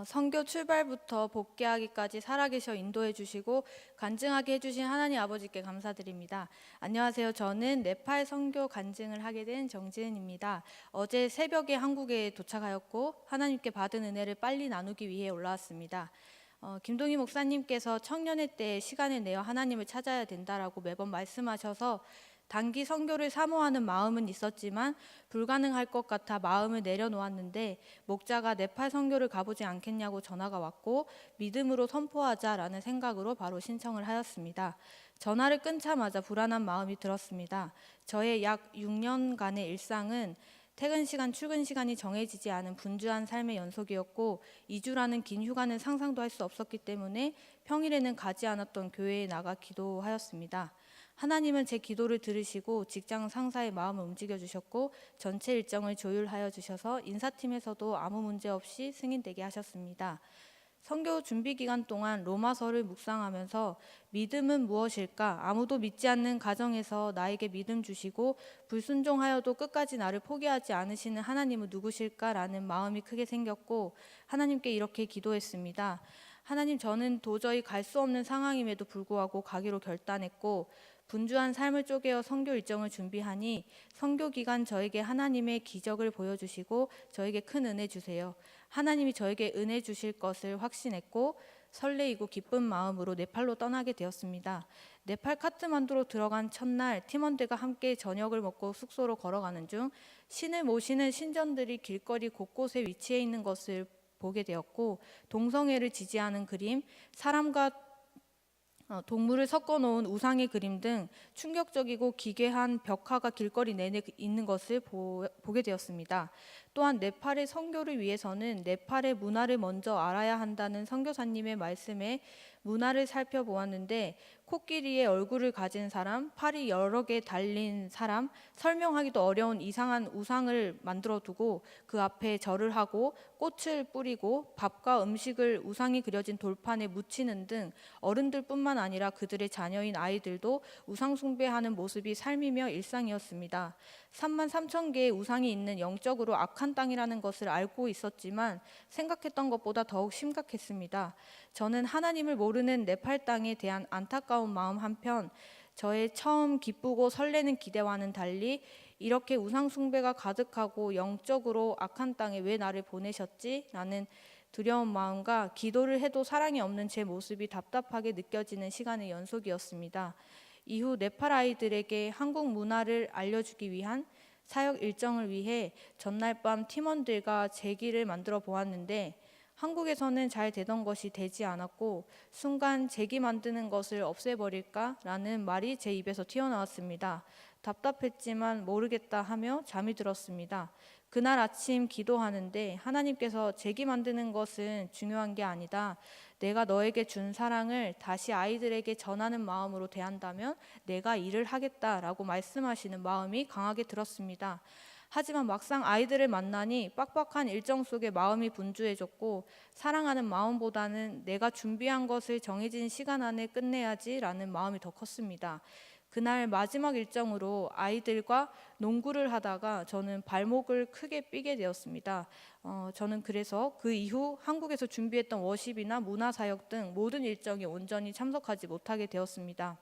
선교 출발부터 복귀하기까지 살아계셔 인도해 주시고 간증하게 해주신 하나님 아버지께 감사드립니다. 안녕하세요. 저는 네팔 선교 간증을 하게 된 정지은입니다. 어제 새벽에 한국에 도착하였고 하나님께 받은 은혜를 빨리 나누기 위해 올라왔습니다. 김동희 목사님께서 청년의 때에 시간을 내어 하나님을 찾아야 된다라고 매번 말씀하셔서 단기 선교를 사모하는 마음은 있었지만 불가능할 것 같아 마음을 내려놓았는데 목자가 네팔 선교를 가보지 않겠냐고 전화가 왔고 믿음으로 선포하자라는 생각으로 바로 신청을 하였습니다. 전화를 끊자마자 불안한 마음이 들었습니다. 저의 약 6년간의 일상은 퇴근 시간, 출근 시간이 정해지지 않은 분주한 삶의 연속이었고 2주라는 긴 휴가는 상상도 할 수 없었기 때문에 평일에는 가지 않았던 교회에 나가 기도하였습니다. 하나님은 제 기도를 들으시고 직장 상사의 마음을 움직여 주셨고 전체 일정을 조율하여 주셔서 인사팀에서도 아무 문제 없이 승인되게 하셨습니다. 선교 준비 기간 동안 로마서를 묵상하면서 믿음은 무엇일까? 아무도 믿지 않는 가정에서 나에게 믿음 주시고 불순종하여도 끝까지 나를 포기하지 않으시는 하나님은 누구실까라는 마음이 크게 생겼고 하나님께 이렇게 기도했습니다. 하나님, 저는 도저히 갈 수 없는 상황임에도 불구하고 가기로 결단했고 분주한 삶을 쪼개어 선교 일정을 준비하니 선교 기간 저에게 하나님의 기적을 보여주시고 저에게 큰 은혜 주세요. 하나님이 저에게 은혜 주실 것을 확신했고 설레이고 기쁜 마음으로 네팔로 떠나게 되었습니다. 네팔 카트만두로 들어간 첫날 팀원들과 함께 저녁을 먹고 숙소로 걸어가는 중 신을 모시는 신전들이 길거리 곳곳에 위치해 있는 것을 보게 되었고 동성애를 지지하는 그림, 사람과 동물을 섞어 놓은 우상의 그림 등 충격적이고 기괴한 벽화가 길거리 내내 있는 것을 보게 되었습니다. 또한 네팔의 선교를 위해서는 네팔의 문화를 먼저 알아야 한다는 선교사님의 말씀에 문화를 살펴보았는데 코끼리의 얼굴을 가진 사람, 팔이 여러 개 달린 사람, 설명하기도 어려운 이상한 우상을 만들어 두고 그 앞에 절을 하고 꽃을 뿌리고 밥과 음식을 우상이 그려진 돌판에 묻히는 등 어른들뿐만 아니라 그들의 자녀인 아이들도 우상 숭배하는 모습이 삶이며 일상이었습니다. 3만 3천 개의 우상이 있는 영적으로 악한 땅이라는 것을 알고 있었지만 생각했던 것보다 더욱 심각했습니다. 저는 하나님을 모르는 네팔 땅에 대한 안타까운 마음 한편 저의 처음 기쁘고 설레는 기대와는 달리 이렇게 우상 숭배가 가득하고 영적으로 악한 땅에 왜 나를 보내셨지? 라는 두려운 마음과 기도를 해도 사랑이 없는 제 모습이 답답하게 느껴지는 시간의 연속이었습니다. 이후 네팔 아이들에게 한국 문화를 알려주기 위한 사역 일정을 위해 전날 밤 팀원들과 제기를 만들어 보았는데 한국에서는 잘 되던 것이 되지 않았고 순간 제기 만드는 것을 없애버릴까라는 말이 제 입에서 튀어나왔습니다. 답답했지만 모르겠다 하며 잠이 들었습니다. 그날 아침 기도하는데 하나님께서 제기 만드는 것은 중요한 게 아니다. 내가 너에게 준 사랑을 다시 아이들에게 전하는 마음으로 대한다면 내가 일을 하겠다라고 말씀하시는 마음이 강하게 들었습니다. 하지만 막상 아이들을 만나니 빡빡한 일정 속에 마음이 분주해졌고 사랑하는 마음보다는 내가 준비한 것을 정해진 시간 안에 끝내야지라는 마음이 더 컸습니다. 그날 마지막 일정으로 아이들과 농구를 하다가 저는 발목을 크게 삐게 되었습니다. 저는 그래서 그 이후 한국에서 준비했던 워십이나 문화사역 등 모든 일정에 온전히 참석하지 못하게 되었습니다.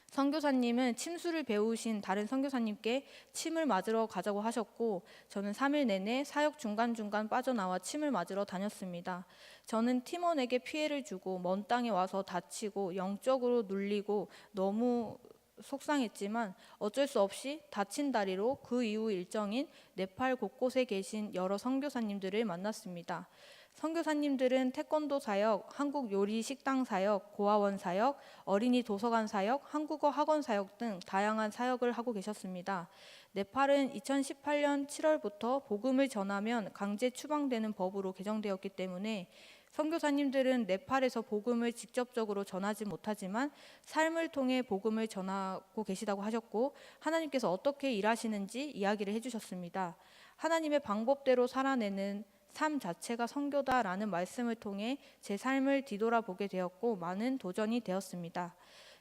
선교사님은 침수를 배우신 다른 선교사님께 침을 맞으러 가자고 하셨고 저는 3일 내내 사역 중간중간 빠져나와 침을 맞으러 다녔습니다. 저는 팀원에게 피해를 주고 먼 땅에 와서 다치고 영적으로 눌리고 너무 속상했지만 어쩔 수 없이 다친 다리로 그 이후 일정인 네팔 곳곳에 계신 여러 선교사님들을 만났습니다. 선교사님들은 태권도 사역, 한국 요리 식당 사역, 고아원 사역, 어린이 도서관 사역, 한국어 학원 사역 등 다양한 사역을 하고 계셨습니다. 네팔은 2018년 7월부터 복음을 전하면 강제 추방되는 법으로 개정되었기 때문에 선교사님들은 네팔에서 복음을 직접적으로 전하지 못하지만 삶을 통해 복음을 전하고 계시다고 하셨고 하나님께서 어떻게 일하시는지 이야기를 해주셨습니다. 하나님의 방법대로 살아내는 삶 자체가 선교다라는 말씀을 통해 제 삶을 뒤돌아보게 되었고 많은 도전이 되었습니다.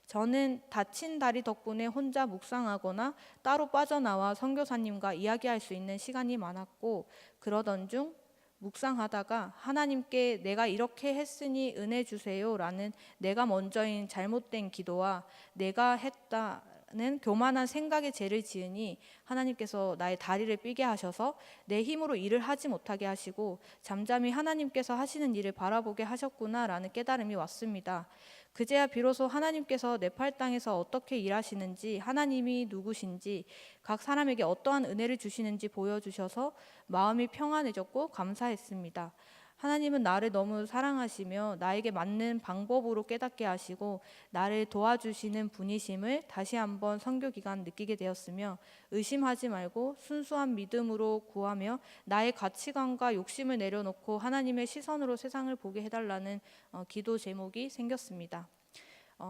저는 다친 다리 덕분에 혼자 묵상하거나 따로 빠져나와 선교사님과 이야기할 수 있는 시간이 많았고 그러던 중 묵상하다가 하나님께 내가 이렇게 했으니 은혜 주세요라는 내가 먼저인 잘못된 기도와 내가 했다는 교만한 생각에 죄를 지으니 하나님께서 나의 다리를 삐게 하셔서 내 힘으로 일을 하지 못하게 하시고 잠잠히 하나님께서 하시는 일을 바라보게 하셨구나라는 깨달음이 왔습니다. 그제야 비로소 하나님께서 네팔 땅에서 어떻게 일하시는지, 하나님이 누구신지, 각 사람에게 어떠한 은혜를 주시는지 보여주셔서 마음이 평안해졌고 감사했습니다. 하나님은 나를 너무 사랑하시며 나에게 맞는 방법으로 깨닫게 하시고 나를 도와주시는 분이심을 다시 한번 선교 기간 느끼게 되었으며, 의심하지 말고 순수한 믿음으로 구하며 나의 가치관과 욕심을 내려놓고 하나님의 시선으로 세상을 보게 해달라는 기도 제목이 생겼습니다.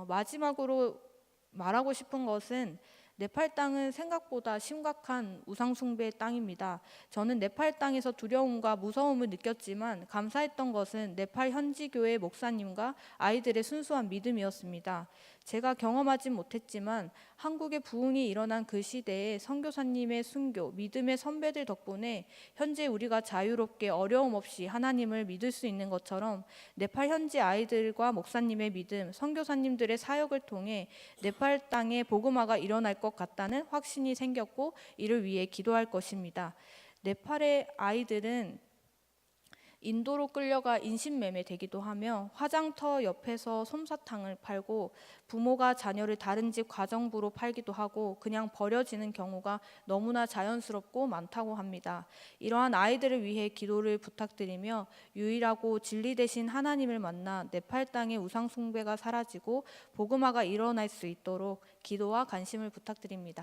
마지막으로 말하고 싶은 것은 네팔 땅은 생각보다 심각한 우상 숭배의 땅입니다. 저는 네팔 땅에서 두려움과 무서움을 느꼈지만 감사했던 것은 네팔 현지 교회 목사님과 아이들의 순수한 믿음이었습니다. 제가 경험하진 못했지만 한국의 부흥이 일어난 그 시대에 선교사님의 순교, 믿음의 선배들 덕분에 현재 우리가 자유롭게 어려움 없이 하나님을 믿을 수 있는 것처럼 네팔 현지 아이들과 목사님의 믿음, 선교사님들의 사역을 통해 네팔 땅에 복음화가 일어날 것 같다는 확신이 생겼고 이를 위해 기도할 것입니다. 네팔의 아이들은 인도로 끌려가 인신매매 되기도 하며 화장터 옆에서 솜사탕을 팔고 부모가 자녀를 다른 집 가정부로 팔기도 하고 그냥 버려지는 경우가 너무나 자연스럽고 많다고 합니다. 이러한 아이들을 위해 기도를 부탁드리며 유일하고 진리 되신 하나님을 만나 네팔 땅의 우상 숭배가 사라지고 복음화가 일어날 수 있도록 기도와 관심을 부탁드립니다.